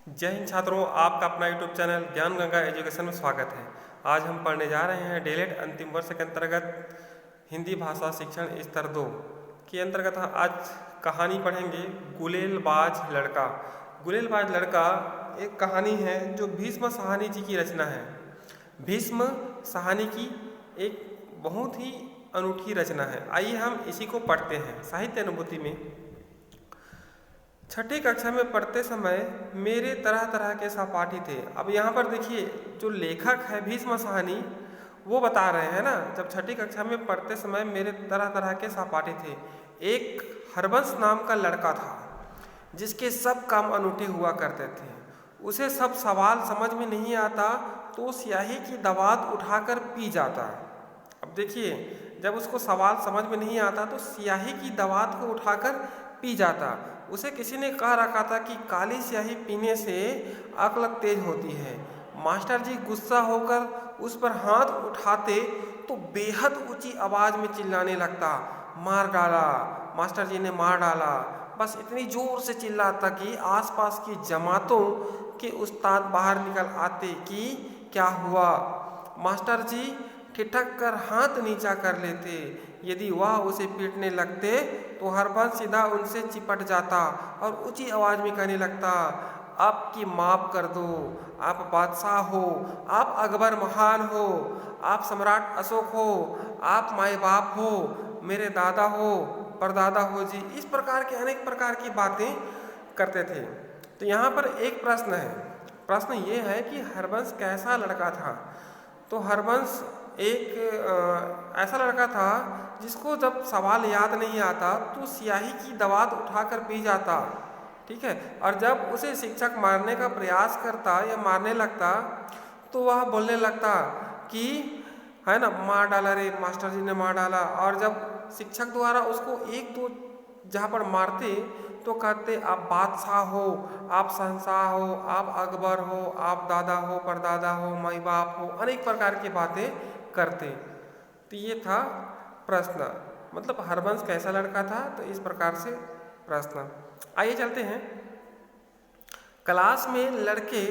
जय हिंद छात्रों, आपका अपना यूट्यूब चैनल ज्ञान गंगा एजुकेशन में स्वागत है। आज हम पढ़ने जा रहे हैं डीएलएड अंतिम वर्ष के अंतर्गत हिंदी भाषा शिक्षण स्तर 2 के अंतर्गत आज कहानी पढ़ेंगे गुलेलबाज लड़का। गुलेलबाज लड़का एक कहानी है जो भीष्म साहनी जी की रचना है। भीष्म साहनी की एक बहुत ही अनूठी रचना है। आइए हम इसी को पढ़ते हैं। साहित्य अनुभूति में छठी कक्षा में पढ़ते समय मेरे तरह तरह के सहपाठी थे। अब यहाँ पर देखिए, जो लेखक है भीष्म साहनी वो बता रहे हैं ना, जब छठी कक्षा में पढ़ते समय मेरे तरह तरह के सहपाठी थे। एक हरबंश नाम का लड़का था जिसके सब काम अनूठे हुआ करते थे। उसे सब सवाल समझ में नहीं आता तो स्याही की दवात उठाकर पी जाता। अब देखिए, जब उसको सवाल समझ में नहीं आता तो स्याही की दवात को उठाकर पी जाता। उसे किसी ने कह रखा था कि काली स्याही पीने से अक्ल तेज होती है। मास्टर जी गुस्सा होकर उस पर हाथ उठाते तो बेहद ऊंची आवाज में चिल्लाने लगता, मार डाला, मास्टर जी ने मार डाला। बस इतनी जोर से चिल्लाता कि आसपास की जमातों के उस्ताद बाहर निकल आते कि क्या हुआ। मास्टर जी ठिठक कर हाथ नीचा कर लेते। यदि वह उसे पीटने लगते तो हरबंश सीधा उनसे चिपट जाता और ऊंची आवाज में कहने लगता, आपकी माफ कर दो, आप बादशाह हो, आप अकबर महान हो, आप सम्राट अशोक हो, आप माए बाप हो, मेरे दादा हो, परदादा हो जी। इस प्रकार के अनेक प्रकार की बातें करते थे। तो यहाँ पर एक प्रश्न है। प्रश्न ये है कि हरबंश कैसा लड़का था। तो हरबंश एक ऐसा लड़का था जिसको जब सवाल याद नहीं आता तो स्याही की दवात उठाकर पी जाता। ठीक है। और जब उसे शिक्षक मारने का प्रयास करता या मारने लगता तो वह बोलने लगता कि है ना, मार डाला रे, मास्टर जी ने मार डाला। और जब शिक्षक द्वारा उसको एक दो जहाँ पर मारते तो कहते, आप बादशाह हो, आप शहंशाह हो, आप अकबर हो, आप दादा हो, परदादा हो, माई बाप हो, अनेक प्रकार की बातें करते। तो ये था प्रश्न, मतलब हरबंश कैसा लड़का था। तो इस प्रकार से प्रश्न। आइए चलते हैं। क्लास में लड़के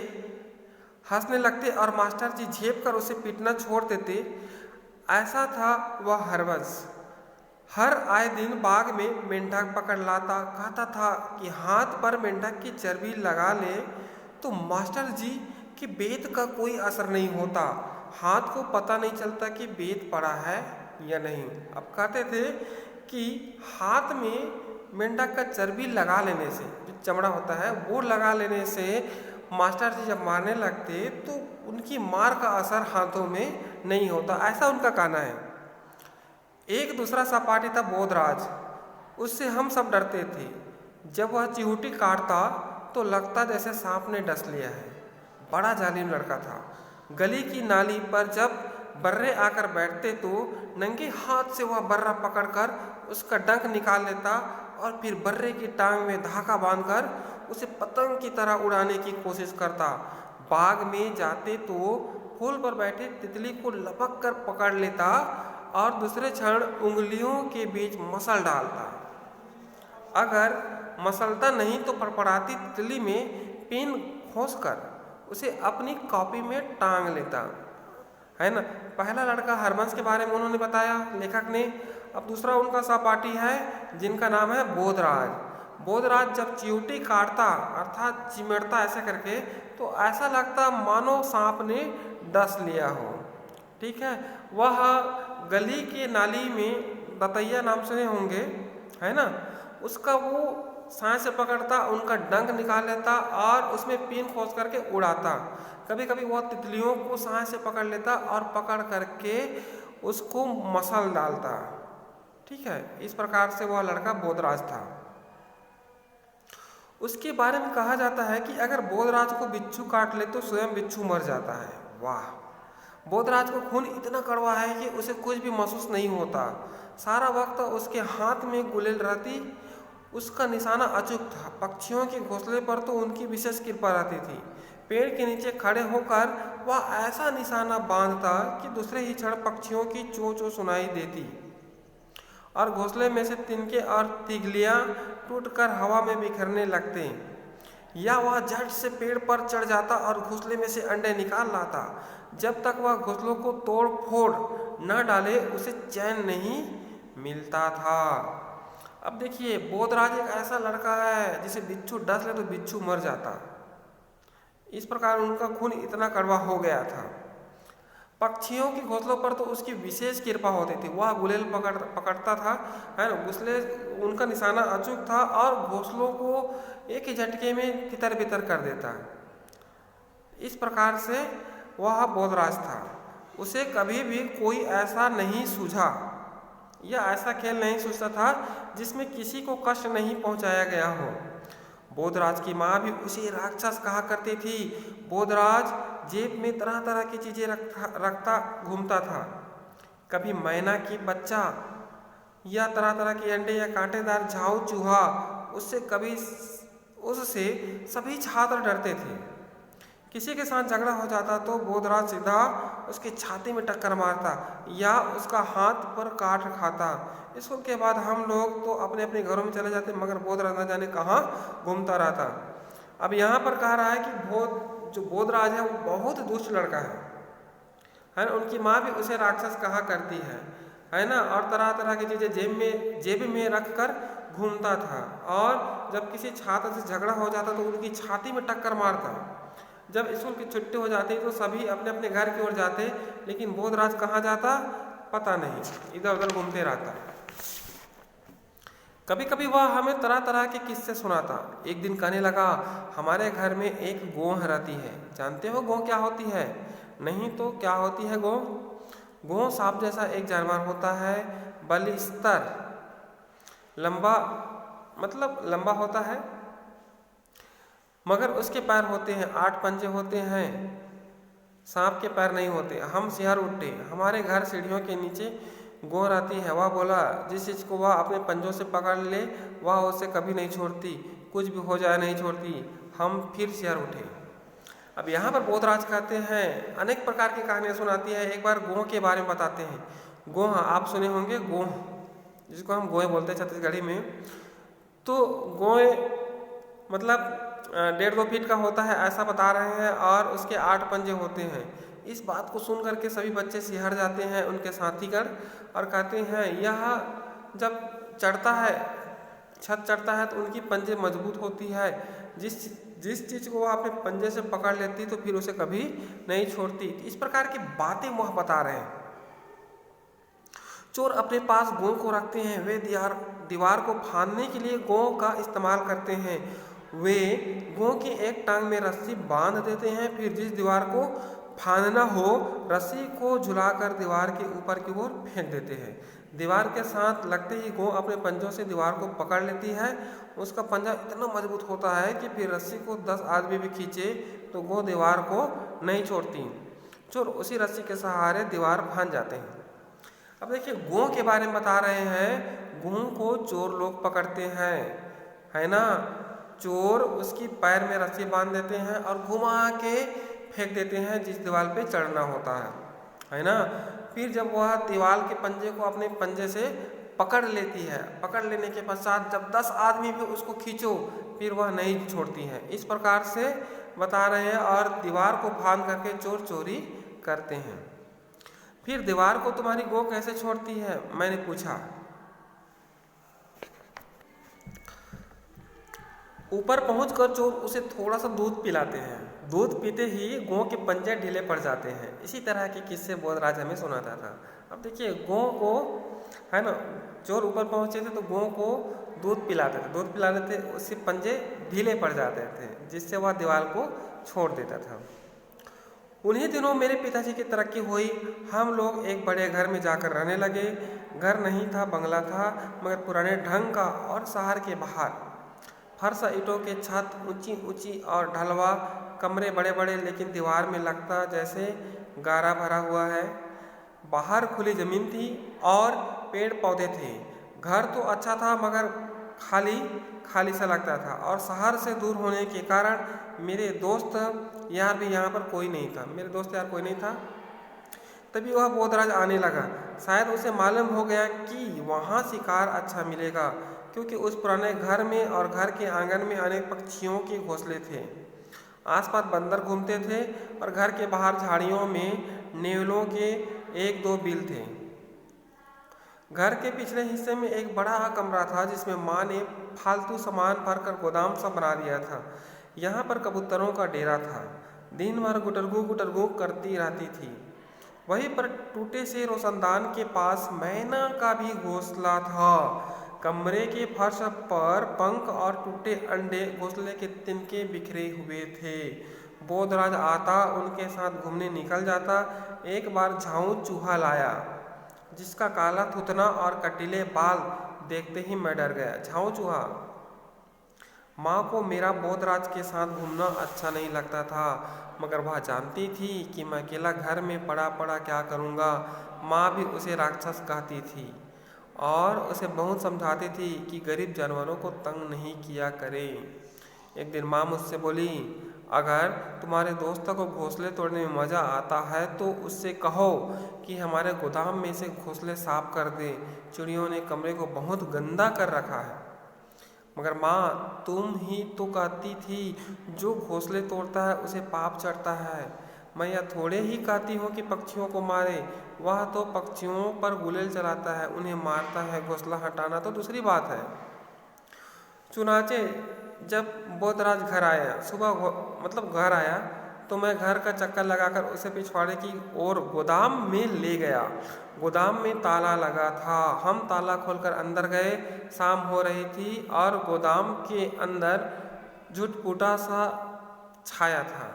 हंसने लगते और मास्टर जी झेप कर उसे पीटना छोड़ देते। ऐसा था वह हरबंश। हर आए दिन बाग में मेंढक पकड़ लाता। कहता था कि हाथ पर मेंढक की चर्बी लगा ले तो मास्टर जी के बेत का कोई असर नहीं होता। हाथ को पता नहीं चलता कि बेत पड़ा है या नहीं। अब कहते थे कि हाथ में मेंढक का चर्बी लगा लेने से, जो चमड़ा होता है वो लगा लेने से मास्टर जी जब मारने लगते तो उनकी मार का असर हाथों में नहीं होता, ऐसा उनका कहना है। एक दूसरा सहपाठी था बोधराज। उससे हम सब डरते थे। जब वह चिहुटी काटता तो लगता जैसे सांप ने डस लिया है। बड़ा जालिम लड़का था। गली की नाली पर जब बर्रे आकर बैठते तो नंगे हाथ से वह बर्रा पकड़कर उसका डंक निकाल लेता और फिर बर्रे की टांग में धागा बांधकर उसे पतंग की तरह उड़ाने की कोशिश करता। बाग में जाते तो फूल पर बैठे तितली को लपक कर पकड़ लेता और दूसरे क्षण उंगलियों के बीच मसल डालता। अगर मसलता नहीं तो फड़फड़ाती तितली में पिन खोसकर उसे अपनी कॉपी में टांग लेता। है ना, पहला लड़का हरबंश के बारे में उन्होंने बताया लेखक ने। अब दूसरा उनका सहपाठी है जिनका नाम है बोधराज। बोधराज जब चिमटी काटता अर्थात चिमटता ऐसे करके तो ऐसा लगता मानो सांप ने डस लिया हो। ठीक है। वह गली के नाली में दतैया नाम सुने होंगे, है ना, उसका वो सांस से पकड़ता, उनका डंक निकाल लेता और उसमें पिन खोस करके उड़ाता। कभी कभी वह तितलियों को सांस से पकड़ लेता और पकड़ करके उसको मसल डालता। ठीक है। इस प्रकार से वह लड़का बोधराज था। उसके बारे में कहा जाता है कि अगर बोधराज को बिच्छू काट ले तो स्वयं बिच्छू मर जाता है। वाह। बोधराज को खून इतना कड़वा है कि उसे कुछ भी महसूस नहीं होता। सारा वक्त उसके हाथ में गुलेल रहती। उसका निशाना अचूक था। पक्षियों के घोंसले पर तो उनकी विशेष कृपा रहती थी। पेड़ के नीचे खड़े होकर वह ऐसा निशाना बांधता कि दूसरे ही क्षण पक्षियों की चों चों सुनाई देती और घोंसले में से तिनके और तिगलियां टूटकर हवा में बिखरने लगते। या वह झट से पेड़ पर चढ़ जाता और घोंसले में से अंडे निकाल लाता। जब तक वह घोंसलों को तोड़ फोड़ न डाले उसे चैन नहीं मिलता था। अब देखिए, बोधराज एक ऐसा लड़का है जिसे बिच्छू डस ले तो बिच्छू मर जाता, इस प्रकार उनका खून इतना कड़वा हो गया था। पक्षियों के घोंसलों पर तो उसकी विशेष कृपा होती थी, वह गुलेल पकड़ता था, है ना, घोंसले उनका निशाना अचूक था और घोंसलों को एक ही झटके में तितर बितर कर देता। इस प्रकार से वह बोधराज था। उसे कभी भी कोई ऐसा नहीं सूझा या ऐसा खेल नहीं सूझता था जिसमें किसी को कष्ट नहीं पहुंचाया गया हो। बोधराज की माँ भी उसे राक्षस कहा करती थी। बोधराज जेब में तरह तरह की चीजें रखता घूमता था, कभी मैना की बच्चा या तरह तरह के अंडे या कांटेदार झाऊ चूहा। उससे सभी छात्र डरते थे। किसी के साथ झगड़ा हो जाता तो बोधराज सीधा उसकी छाती में टक्कर मारता या उसका हाथ पर काट खाता। स्कूल के बाद हम लोग तो अपने अपने घरों में चले जाते, मगर बोधराज न जाने कहाँ घूमता रहता। अब यहाँ पर कह रहा है कि जो बोधराज है वो बहुत दुष्ट लड़का है ना। उनकी माँ भी उसे राक्षस कहा करती है ना, और तरह तरह की चीज़ें जेब में रख कर घूमता था। और जब किसी छात्र से झगड़ा हो जाता तो उनकी छाती में टक्कर मारता। जब स्कूल की छुट्टी हो जाती तो सभी अपने अपने घर की ओर जाते, लेकिन बोधराज कहाँ जाता पता नहीं, इधर उधर घूमते रहता। कभी कभी वह हमें तरह तरह के किस्से सुनाता। एक दिन कहने लगा, हमारे घर में एक गोह रहती है। जानते हो गोह क्या होती है? नहीं तो क्या होती है गोह? गोह सांप जैसा एक जानवर होता है, बलिस्तर, लंबा होता है, मगर उसके पैर होते हैं, 8 पंजे होते हैं। सांप के पैर नहीं होते। हम शिहर उठे। हमारे घर सीढ़ियों के नीचे गोह रहती है। वह बोला, जिस चीज़ को वह अपने पंजों से पकड़ ले वह उसे कभी नहीं छोड़ती, कुछ भी हो जाए नहीं छोड़ती। हम फिर शिहर उठे। अब यहाँ पर बोधराज कहते हैं, अनेक प्रकार की कहानियाँ सुनाती है। एक बार गोह के बारे में बताते हैं। गोह आप सुने होंगे, गोह जिसको हम गोहे बोलते हैं छत्तीसगढ़ी में। तो गोह मतलब 1.5-2 फीट का होता है ऐसा बता रहे हैं, और उसके 8 पंजे होते हैं। इस बात को सुन करके सभी बच्चे सिहर जाते हैं, उनके साथीगण, और कहते हैं यह जब चढ़ता है, छत चढ़ता है तो उनकी पंजे मजबूत होती है। जिस चीज़ को वह अपने पंजे से पकड़ लेती तो फिर उसे कभी नहीं छोड़ती। इस प्रकार की बातें वह बता रहे हैं। चोर अपने पास गोह को रखते हैं। वे दीवार को फांदने के लिए गोह का इस्तेमाल करते हैं। वे गोह की एक टांग में रस्सी बांध देते हैं, फिर जिस दीवार को फांदना हो रस्सी को झुलाकर दीवार के ऊपर की ओर फेंक देते हैं। दीवार के साथ लगते ही गोह अपने पंजों से दीवार को पकड़ लेती है। उसका पंजा इतना मजबूत होता है कि फिर रस्सी को 10 आदमी भी खींचे तो गोह दीवार को नहीं छोड़ती। चोर उसी रस्सी के सहारे दीवार फांद जाते हैं। अब देखिए, गोह के बारे में बता रहे हैं। गोह को चोर लोग पकड़ते हैं, है ना। चोर उसकी पैर में रस्सी बांध देते हैं और घुमा के फेंक देते हैं जिस दीवार पे चढ़ना होता है ना। फिर जब वह दीवार के पंजे को अपने पंजे से पकड़ लेती है, पकड़ लेने के पश्चात जब 10 आदमी भी उसको खींचो फिर वह नहीं छोड़ती है। इस प्रकार से बता रहे हैं, और दीवार को फांद करके चोर चोरी करते हैं। फिर दीवार को तुम्हारी गोह कैसे छोड़ती है, मैंने पूछा। ऊपर पहुंचकर चोर उसे थोड़ा सा दूध पिलाते हैं। दूध पीते ही गोह के पंजे ढीले पड़ जाते हैं। इसी तरह के किस्से बोधराज हमें सुनाता था। अब देखिए, गोह को, है ना, चोर ऊपर पहुंचे थे तो गोह को दूध पिलाते थे। दूध पिलाने थे उससे पंजे ढीले पड़ जाते थे, जिससे वह दीवार को छोड़ देता था। उन्हीं दिनों मेरे पिताजी की तरक्की हुई। हम लोग एक बड़े घर में जाकर रहने लगे। घर नहीं था, बंगला था, मगर पुराने ढंग का, और शहर के बाहर फर्श, ईंटों के छत, ऊंची ऊंची और ढलवा कमरे बड़े बड़े, लेकिन दीवार में लगता जैसे गारा भरा हुआ है। बाहर खुली जमीन थी और पेड़ पौधे थे। घर तो अच्छा था मगर खाली खाली सा लगता था, और शहर से दूर होने के कारण मेरे दोस्त यार भी यहाँ पर कोई नहीं था। मेरे दोस्त यार कोई नहीं था। तभी वह बोधराज आने लगा। शायद उसे मालूम हो गया कि वहाँ शिकार अच्छा मिलेगा। क्योंकि उस पुराने घर में और घर के आंगन में अनेक पक्षियों के घोंसले थे। आसपास बंदर घूमते थे और घर के बाहर झाड़ियों में नेवलों के एक दो बिल थे। घर के पिछले हिस्से में एक बड़ा कमरा था जिसमें माँ ने फालतू सामान भरकर गोदाम सा बना दिया था। यहाँ पर कबूतरों का डेरा था। दिन भर गुटरगू करती रहती थी। वहीं पर टूटे से रोशनदान के पास मैना का भी घोंसला था। कमरे के फर्श पर पंख और टूटे अंडे घोंसले के तिनके बिखरे हुए थे। बोधराज आता, उनके साथ घूमने निकल जाता। एक बार झाऊ चूहा लाया जिसका काला थुतना और कटीले बाल देखते ही मैं डर गया। झाऊ चूहा, माँ को मेरा बोधराज के साथ घूमना अच्छा नहीं लगता था, मगर वह जानती थी कि मैं अकेला घर में पड़ा पड़ा क्या करूँगा। माँ भी उसे राक्षस कहती थी और उसे बहुत समझाती थी कि गरीब जानवरों को तंग नहीं किया करे। एक दिन माँ मुझसे बोली, अगर तुम्हारे दोस्त को घोंसले तोड़ने में मज़ा आता है तो उससे कहो कि हमारे गोदाम में से घोंसले साफ कर दे। चिड़ियों ने कमरे को बहुत गंदा कर रखा है। मगर माँ, तुम ही तो कहती थी जो घोंसले तोड़ता है उसे पाप चढ़ता है। मैं यह थोड़े ही कहती हूँ कि पक्षियों को मारे, वह तो पक्षियों पर गुलेल चलाता है, उन्हें मारता है। घोंसला हटाना तो दूसरी बात है। चुनाचे जब बोधराज घर आया, घर आया तो मैं घर का चक्कर लगाकर उसे पिछवाड़े की ओर गोदाम में ले गया। गोदाम में ताला लगा था। हम ताला खोलकर अंदर गए। शाम हो रही थी और गोदाम के अंदर झुटपुटा सा छाया था।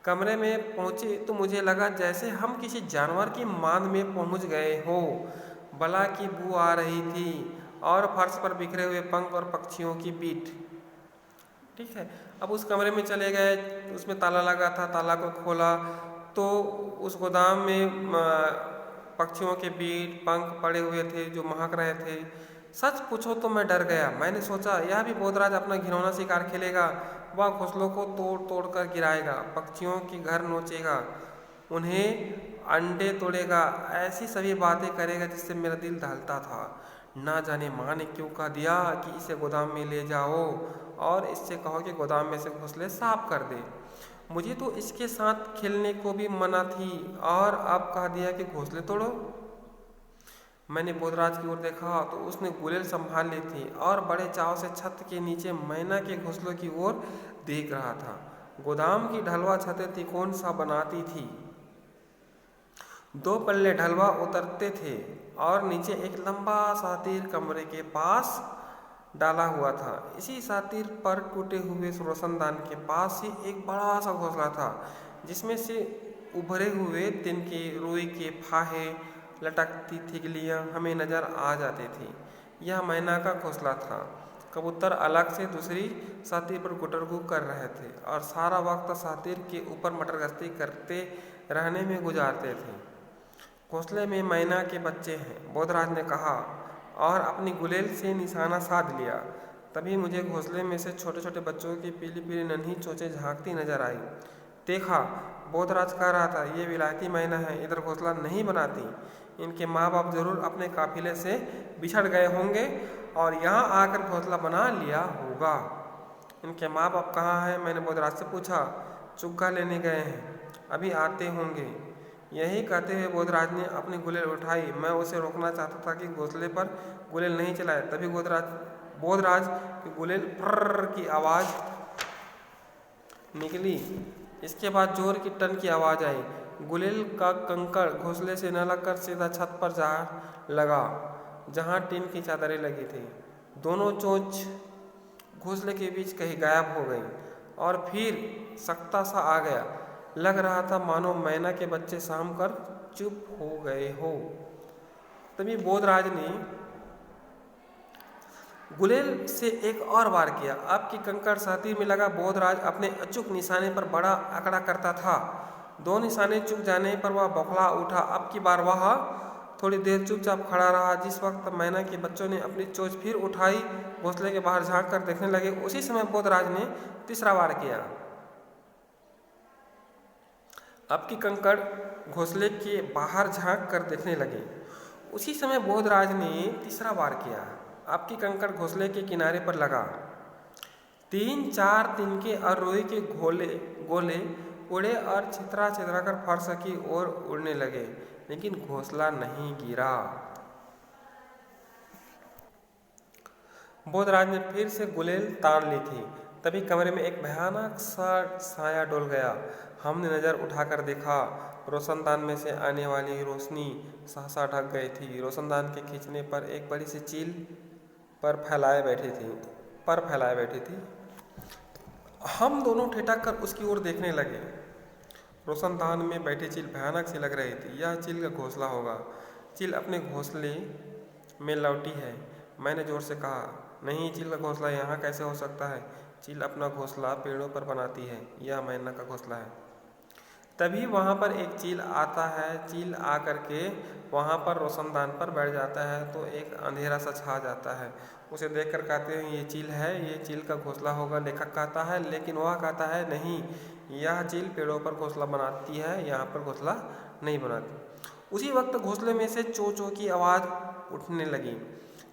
कमरे में पहुंचे तो मुझे लगा जैसे हम किसी जानवर की मान में पहुंच गए हो। बला की बू आ रही थी और फर्श पर बिखरे हुए पंख और पक्षियों की बीट। ठीक है, अब उस कमरे में चले गए, उसमें ताला लगा था। ताला को खोला तो उस गोदाम में पक्षियों के बीट पंख पड़े हुए थे जो महक रहे थे। सच पूछो तो मैं डर गया। मैंने सोचा यह भी बोधराज अपना घिनौना शिकार खेलेगा। वह घोंसलों को तोड़ तोड़ कर गिराएगा, पक्षियों की घर नोचेगा, उन्हें अंडे तोड़ेगा, ऐसी सभी बातें करेगा जिससे मेरा दिल दहलता था। ना जाने माँ ने क्यों कह दिया कि इसे गोदाम में ले जाओ और इससे कहो कि गोदाम में से घोंसले साफ कर दे। मुझे तो इसके साथ खेलने को भी मना थी और अब कह दिया कि घोंसले तोड़ो। मैंने बोधराज की ओर देखा तो उसने गुलेल संभाल ली थी और बड़े चाव से छत के नीचे मैना के घोंसलों की ओर देख रहा था। गोदाम की ढलवा छतें त्रिकोण सा बनाती थी। 2 पल्ले ढलवा उतरते थे और नीचे एक लंबा सा तीर कमरे के पास डाला हुआ था। इसी सातिर पर टूटे हुए रोशनदान के पास ही एक बड़ा सा घोंसला था जिसमें से उभरे हुए तिनके, रुई के फाहे, लटकती थिगलियाँ हमें नजर आ जाती थी। यह मैना का घोंसला था। कबूतर अलग से दूसरी सातिर पर गुटरगू कर रहे थे और सारा वक्त सातिर के ऊपर मटरगश्ती करते रहने में गुजारते थे। घोंसले में मैना के बच्चे हैं, बोधराज ने कहा और अपनी गुलेल से निशाना साध लिया। तभी मुझे घोंसले में से छोटे छोटे बच्चों की पीली पीली नन्ही चोंचें झांकती नजर आई। देखा, बोधराज कह रहा था, ये विलायती मैना है, इधर घोंसला नहीं बनाती। इनके माँ बाप जरूर अपने काफिले से बिछड़ गए होंगे और यहाँ आकर घोंसला बना लिया होगा। इनके माँ बाप कहाँ हैं? मैंने बोधराज से पूछा। चुग्गा लेने गए हैं, अभी आते होंगे। यही कहते हुए बोधराज ने अपनी गुलेल उठाई। मैं उसे रोकना चाहता था कि घोंसले पर गुलेल नहीं चलाए। तभी बोधराज की गुलेल फर्र की आवाज़ निकली। इसके बाद जोर की टन की आवाज़ आई। गुलेल का कंकड़ घोंसले से न लगकर सीधा छत पर जा लगा जहाँ टीन की चादरें लगी थी। दोनों चोंच घोंसले के बीच कहीं गायब हो गई और फिर सख्ता सा आ गया। लग रहा था मानो मैना के बच्चे साम कर चुप हो गए हो। तभी बोधराज ने गुलेल से एक और वार किया। अब की कंकड़ सातिर में लगा। बोधराज अपने अचूक निशाने पर बड़ा आंकड़ा करता था। 2 निशाने चूक जाने पर वह बौखला उठा। अब की बार वह थोड़ी देर चुपचाप खड़ा रहा। जिस वक्त मैना के बच्चों ने अपनी चोंच फिर उठाई, घोंसले के बाहर झांक कर देखने लगे, उसी समय बोधराज ने तीसरा वार किया। अब की कंकड़ घोंसले के बाहर झांक कर देखने लगे। उसी समय बोधराज ने तीसरा वार किया। आपकी कंकड़ घोंसले के किनारे पर लगा। 3-4 तिनके और रुई के गोले उड़े और छितरा छितरा कर फर्श की ओर उड़ने लगे, लेकिन घोंसला नहीं गिरा। बोधराज ने फिर से गुलेल तान ली थी। तभी कमरे में एक भयानक सा साया डोल गया। हमने नज़र उठाकर देखा, रोशनदान में से आने वाली रोशनी सहसा ढक गई थी। रोशनदान के खींचने पर एक बड़ी सी चील पर फैलाए बैठी थी। हम दोनों ठिठक कर उसकी ओर देखने लगे। रोशनदान में बैठी चील भयानक सी लग रही थी। यह चील का घोंसला होगा। चील अपने घोंसले में लौटी है। मैंने जोर से कहा, नहीं, चील का घोंसला यहाँ कैसे हो सकता है? चील अपना घोंसला पेड़ों पर बनाती है। यह मैना का घोंसला है। तभी वहाँ पर एक चील आता है। चील आकर के वहाँ पर रोशनदान पर बैठ जाता है तो एक अंधेरा सा छा जाता है। उसे देखकर कहते हैं, ये चील है, ये चील का घोंसला होगा, लेखक कहता है। लेकिन वह कहता है, नहीं, यह चील पेड़ों पर घोंसला बनाती है, यहाँ पर घोंसला नहीं बनाती। उसी वक्त घोंसले में से चो चो की आवाज़ उठने लगी।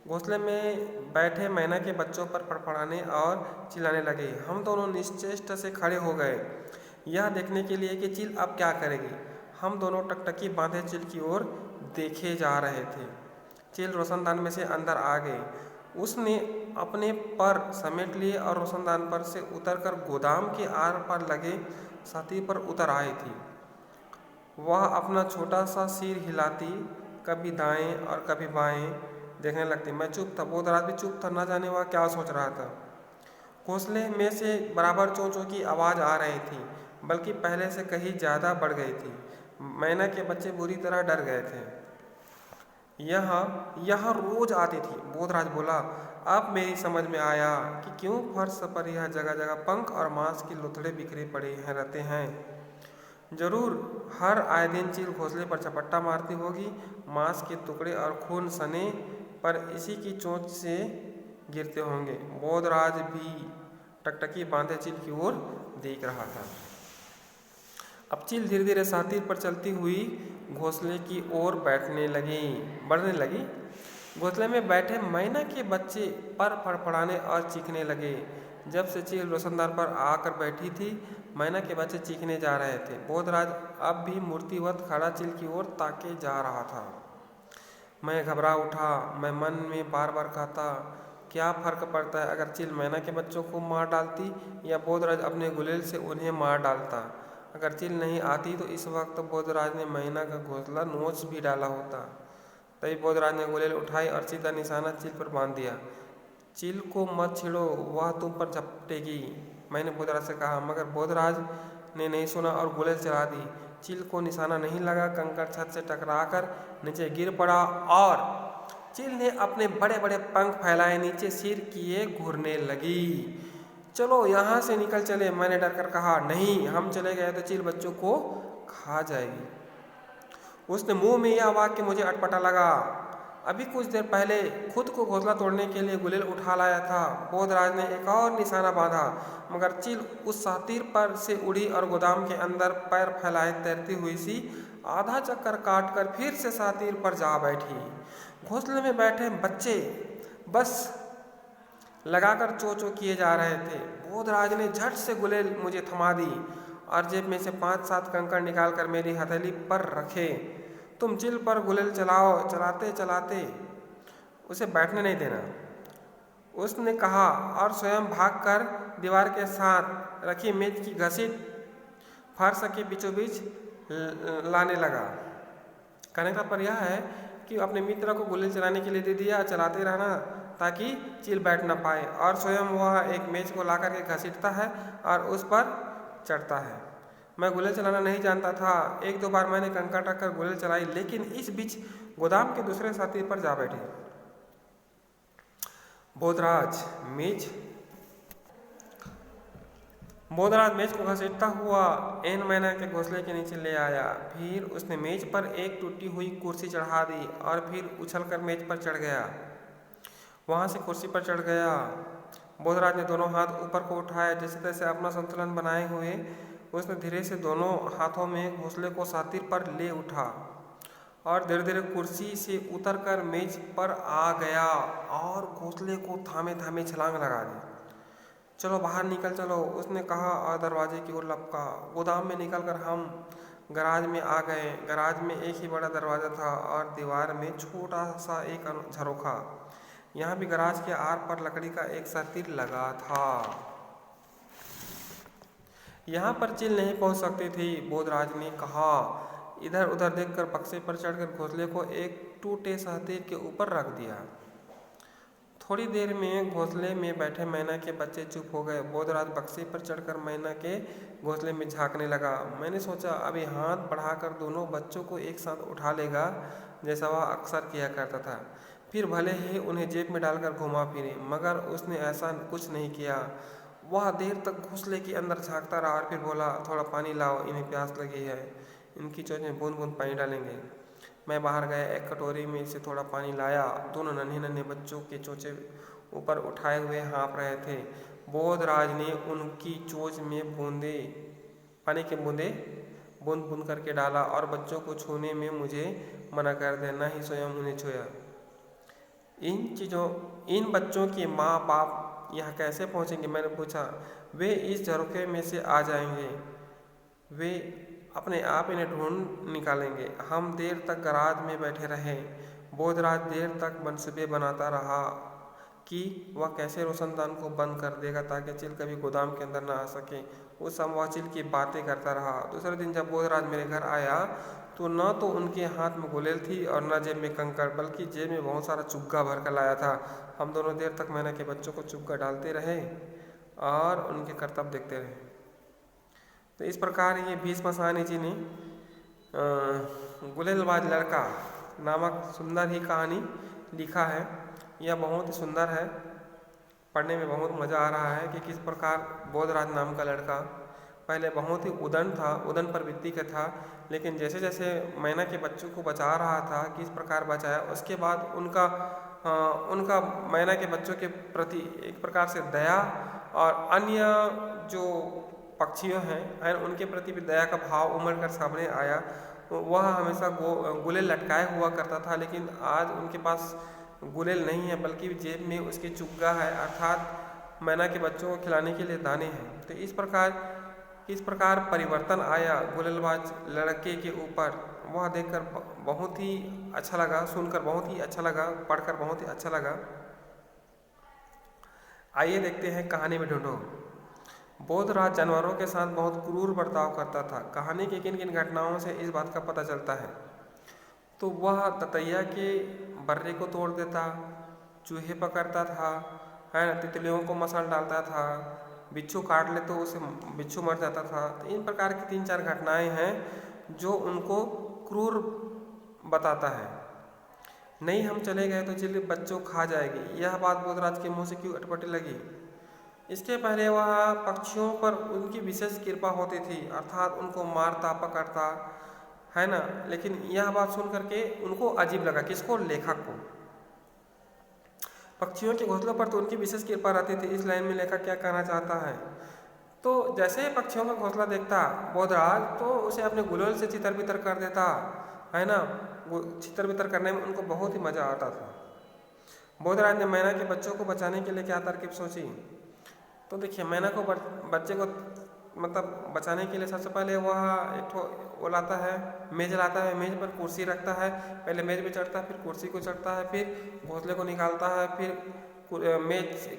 घोंसले में बैठे मैना के बच्चों पर फड़फड़ाने और चिल्लाने लगे। हम दोनों निश्चेष्ट से खड़े हो गए, यह देखने के लिए कि चील अब क्या करेगी। हम दोनों टकटकी बांधे चील की ओर देखे जा रहे थे। चील रोशनदान में से अंदर आ गई। उसने अपने पर समेट लिए और रोशनदान पर से उतरकर गोदाम के आर पर लगे छाती पर उतर आई थी। वह अपना छोटा सा सिर हिलाती, कभी दाएं और कभी बाएं देखने लगती। मैं चुप था। बोधराज भी चुप था, न जाने वह क्या सोच रहा था। घोंसले में से बराबर चों चों की आवाज़ आ रही थी, बल्कि पहले से कहीं ज़्यादा बढ़ गई थी। मैना के बच्चे बुरी तरह डर गए थे। यह रोज आती थी। बोधराज बोला, अब मेरी समझ में आया कि क्यों फर्श पर यह जगह जगह पंख और मांस की लुथड़े बिखरे पड़े रहते हैं। जरूर हर आए दिन चील घोंसले पर झपट्टा मारती होगी। मांस के टुकड़े और खून सने पर इसी की चोंच से गिरते होंगे। बोधराज भी टकटकी बांधे चील की ओर देख रहा था। अब चील धीरे धीरे सातिर पर चलती हुई घोंसले की ओर बढ़ने लगी। घोंसले में बैठे मैना के बच्चे पर फड़फड़ाने और चीखने लगे। जब से चील रोशनदान पर आकर बैठी थी, मैना के बच्चे चीखने जा रहे थे। बोधराज अब भी मूर्तिवत खड़ा चील की ओर ताके जा रहा था। मैं घबरा उठा। मैं मन में बार बार कहता, क्या फर्क पड़ता है अगर चील मैना के बच्चों को मार डालती या बोधराज अपने गुलेल से उन्हें मार डालता। अगर चील नहीं आती तो इस वक्त बोधराज ने मैना का घोंसला नोच भी डाला होता। तभी बोधराज ने गुलेल उठाई और सीधा निशाना चील पर बांध दिया। चील को मत छेड़ो, वह तुम पर झपटेगी, मैंने बोधराज से कहा। मगर बोधराज ने नहीं सुना और गुलेल चला दी। चील को निशाना नहीं लगा। कंकड़ छत से टकराकर नीचे गिर पड़ा और चील ने अपने बड़े बड़े पंख फैलाए नीचे सिर किए घूरने लगी। चलो यहाँ से निकल चले, मैंने डर कर कहा। नहीं, हम चले गए तो चील बच्चों को खा जाएगी। उसने मुंह में यह वाक्य मुझे अटपटा लगा। अभी कुछ देर पहले खुद को घोंसला तोड़ने के लिए गुलेल उठा लाया था। बोधराज ने एक और निशाना बांधा, मगर चील उस सातिर पर से उड़ी और गोदाम के अंदर पैर फैलाए तैरती हुई सी आधा चक्कर काटकर फिर से सातिर पर जा बैठी। घोंसले में बैठे बच्चे बस लगाकर चो चो किए जा रहे थे। बोधराज ने झट से गुलेल मुझे थमा दी और जेब में से 5-7 कंकड़ निकालकर मेरी हथेली पर रखे। तुम चील पर गुलेल चलाओ। चलाते चलाते उसे बैठने नहीं देना, उसने कहा और स्वयं भागकर दीवार के साथ रखी मेज की घसीट फर्श के बीचों बीच लाने लगा। कहने का पर यह है कि अपने मित्र को गुलेल चलाने के लिए दे दिया, चलाते रहना ताकि चील बैठ ना पाए, और स्वयं वह एक मेज को लाकर के घसीटता है और उस पर चढ़ता है। मैं गुलेल चलाना नहीं जानता था। 1-2 बार मैंने कंकड़ रखकर गुलेल चलाई, लेकिन इस बीच गोदाम के दूसरे साथी पर जा बैठे। बोधराज मेज को घसीटता हुआ एन मैना के घोंसले के नीचे ले आया। फिर उसने मेज पर एक टूटी हुई कुर्सी चढ़ा दी और फिर उछलकर मेज पर चढ़ गया। वहां से कुर्सी पर चढ़ गया। बोधराज ने दोनों हाथ ऊपर को उठाए, जैसे तैसे अपना संतुलन बनाए हुए उसने धीरे से दोनों हाथों में घोंसले को सातिर पर ले उठा और धीरे धीरे कुर्सी से उतरकर मेज पर आ गया और घोंसले को थामे थामे छलांग लगा दी। चलो बाहर निकल चलो, उसने कहा और दरवाजे की ओर लपका। गोदाम में निकलकर हम गराज में आ गए। गराज में एक ही बड़ा दरवाज़ा था और दीवार में छोटा सा एक झरोखा। यहाँ भी गराज के आर पर लकड़ी का एक सा तीर लगा था। यहाँ पर चिल नहीं पहुँच सकती थी, बोधराज ने कहा। इधर उधर देखकर बक्से पर चढ़कर घोंसले को एक टूटे सहतीर के ऊपर रख दिया। थोड़ी देर में घोंसले में बैठे मैना के बच्चे चुप हो गए। बोधराज बक्से पर चढ़कर मैना के घोंसले में झांकने लगा। मैंने सोचा अभी हाथ बढ़ाकर दोनों बच्चों को एक साथ उठा लेगा, जैसा वह अक्सर किया करता था। फिर भले ही उन्हें जेब में डालकर घुमा फिरे, मगर उसने ऐसा कुछ नहीं किया। वह देर तक घोंसले के अंदर झांकता रहा और फिर बोला, थोड़ा पानी लाओ, इन्हें प्यास लगी है। इनकी चोंच में बूंद बूंद पानी डालेंगे। मैं बाहर गया, एक कटोरी में से थोड़ा पानी लाया। दोनों नन्हे नन्हे बच्चों के चोंचे ऊपर उठाए हुए हाँफ रहे थे। बोधराज ने उनकी चोंच में बूंदे पानी के बूंदे बूंद बूंद करके डाला और बच्चों को छूने में मुझे मना कर दिया, न ही स्वयं उन्हें छुआ। इन बच्चों के माँ बाप यहाँ कैसे पहुँचेंगे? मैंने पूछा। वे इस झरोखे में से आ जाएंगे, वे अपने आप इन्हें ढूंढ निकालेंगे। हम देर तक गराज में बैठे रहे। बोधराज देर तक मनसूबे बनाता रहा कि वह कैसे रोशनदान को बंद कर देगा ताकि चिल कभी गोदाम के अंदर न आ सके। उस समय वह चिल की बातें करता रहा। दूसरे दिन जब बोधराज मेरे घर आया तो न तो उनके हाथ में गुलेल थी और न जेब में कंकड़, बल्कि जेब में बहुत सारा चुग्गा भर कर लाया था। हम दोनों देर तक मैना के बच्चों को चुग्गा डालते रहे और उनके करतब देखते रहे। तो इस प्रकार ये भीष्म साहनी जी ने गुलेलबाज लड़का नामक सुंदर ही कहानी लिखा है। यह बहुत ही सुंदर है, पढ़ने में बहुत मज़ा आ रहा है कि किस प्रकार बोधराज नाम का लड़का पहले बहुत ही उदन प्रवृत्ति का था, लेकिन जैसे जैसे मैना के बच्चों को बचा रहा था, किस प्रकार बचाया, उसके बाद उनका मैना के बच्चों के प्रति एक प्रकार से दया और अन्य जो पक्षियों हैं उनके प्रति भी दया का भाव उमड़ कर सामने आया। वह हमेशा गुलेल लटकाए हुआ करता था, लेकिन आज उनके पास गुलेल नहीं है, बल्कि जेब में उसकी चुग्गा है, अर्थात मैना के बच्चों को खिलाने के लिए दाने हैं। तो इस प्रकार परिवर्तन आया गुलेलबाज लड़के के ऊपर। वह देखकर बहुत ही अच्छा लगा, सुनकर बहुत ही अच्छा लगा, पढ़कर बहुत ही अच्छा लगा। आइए देखते हैं कहानी में ढूंढो। बोधराज जानवरों के साथ बहुत क्रूर बर्ताव करता था। कहानी की किन किन घटनाओं से इस बात का पता चलता है? तो वह ततैया के बर्रे को तोड़ देता, चूहे पकड़ता था, है, तितलियों को मसल डालता था, बिच्छू काट ले तो उसे बिच्छू मर जाता था। तो इन प्रकार की 3-4 घटनाएं हैं जो उनको क्रूर बताता है। नहीं हम चले गए तो चिल बच्चों खा जाएगी, यह बात बोधराज के मुंह से क्यों अटपटी लगी? इसके पहले वह पक्षियों पर उनकी विशेष कृपा होती थी, अर्थात उनको मारता पकड़ता, है ना। लेकिन यह बात सुन करके उनको अजीब लगा। किसको? लेखक को। पक्षियों के घोंसलों पर तो उनकी विशेष कृपा रहती थी। इस लाइन में लेखक क्या कहना चाहता है? तो जैसे ही पक्षियों का घोंसला देखता बोधराज तो उसे अपने गुलेल से चितर बितर कर देता, है ना। चितर बितर करने में उनको बहुत ही मजा आता था। बोधराज ने मैना के बच्चों को बचाने के लिए क्या तरकीब सोची? तो देखिए, मैना को बच्चे को मतलब बचाने के लिए सबसे पहले वह वो लाता है, मेज लाता है, मेज पर कुर्सी रखता है। पहले मेज पे चढ़ता है, फिर कुर्सी को चढ़ता है, फिर घोंसले को निकालता है, फिर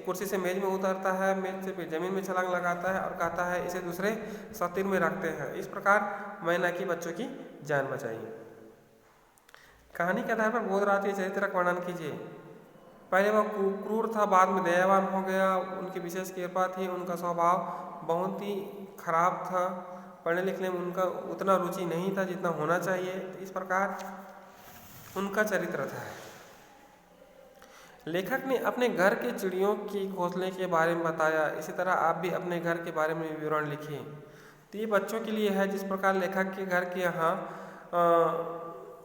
कुर्सी से मेज में उतरता है, मेज से फिर जमीन में छलांग लगाता है और कहता है इसे दूसरे सतीर में रखते हैं। इस प्रकार मैना की बच्चों की जान बचाई। कहानी के आधार पर बोधराज के चरित्र का वर्णन कीजिए। पहले वह क्रूर था, बाद में दयावान हो गया, उनकी विशेष कृपा थी, उनका स्वभाव बहुत ही खराब था, पढ़ने लिखने में उनका उतना रुचि नहीं था जितना होना चाहिए। इस प्रकार उनका चरित्र था। लेखक ने अपने घर के चिड़ियों की घोंसले के बारे में बताया। इसी तरह आप भी अपने घर के बारे में विवरण लिखिए। तो ये बच्चों के लिए है। जिस प्रकार लेखक के घर के यहाँ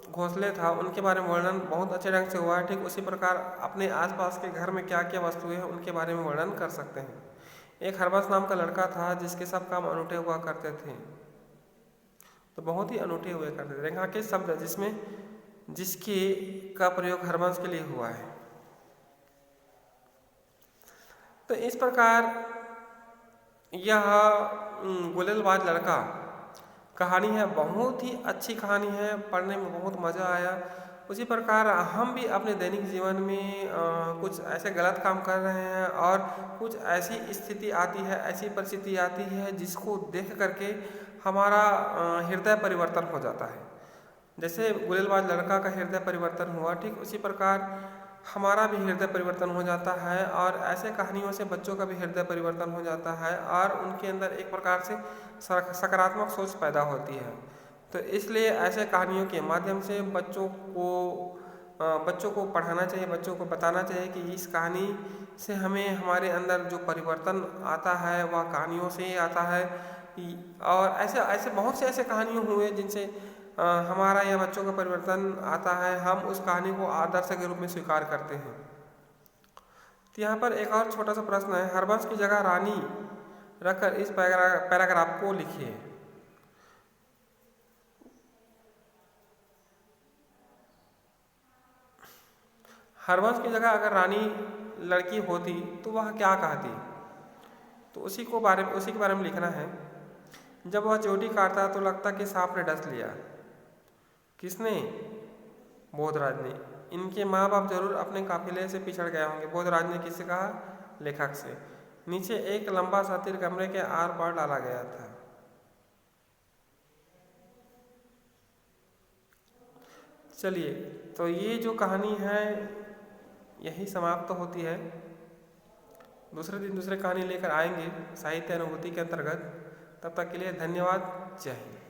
घोंसले था, उनके बारे में वर्णन बहुत अच्छे ढंग से हुआ है। ठीक उसी प्रकार अपने आसपास के घर में क्या क्या वस्तुएं हैं उनके बारे में वर्णन कर सकते हैं। एक हरबंस नाम का लड़का था जिसके सब काम अनूठे हुआ करते थे। तो बहुत ही अनूठे हुए करते थे। रेखांकित शब्द जिसमें जिसके का प्रयोग हरबंश के लिए हुआ है। तो इस प्रकार यह गुलेलबाज लड़का कहानी है, बहुत ही अच्छी कहानी है, पढ़ने में बहुत मज़ा आया। उसी प्रकार हम भी अपने दैनिक जीवन में कुछ ऐसे गलत काम कर रहे हैं और कुछ ऐसी स्थिति आती है, ऐसी परिस्थिति आती है जिसको देख करके हमारा हृदय परिवर्तन हो जाता है। जैसे गुलेलबाज लड़का का हृदय परिवर्तन हुआ, ठीक उसी प्रकार हमारा भी हृदय परिवर्तन हो जाता है और ऐसे कहानियों से बच्चों का भी हृदय परिवर्तन हो जाता है और उनके अंदर एक प्रकार से सकारात्मक सोच पैदा होती है। तो इसलिए ऐसे कहानियों के माध्यम से बच्चों को पढ़ाना चाहिए, बच्चों को बताना चाहिए कि इस कहानी से हमें हमारे अंदर जो परिवर्तन आता है वह कहानियों से ही आता है। और ऐसे ऐसे बहुत से ऐसे कहानियाँ हुए जिनसे हमारा या बच्चों का परिवर्तन आता है, हम उस कहानी को आदर्श के रूप में स्वीकार करते हैं। तो यहाँ पर एक और छोटा सा प्रश्न है, हरबंश की जगह रानी रखकर इस पैराग्राफ को लिखिए। हरबंश की जगह अगर रानी लड़की होती तो वह क्या कहती, तो उसी के बारे में लिखना है। जब वह चोटी काटता तो लगता कि सांप ने डस लिया। किसने? बोधराज ने। इनके माँ बाप जरूर अपने काफिले से पिछड़ गए होंगे। बोधराज ने किससे कहा? लेखक से। नीचे एक लंबा सा तीर कमरे के आर पार डाला गया था। चलिए, तो ये जो कहानी है यही समाप्त होती है। दूसरे दिन दूसरे कहानी लेकर आएंगे साहित्य अनुभूति के अंतर्गत। तब तक के लिए धन्यवाद। जय हिंद।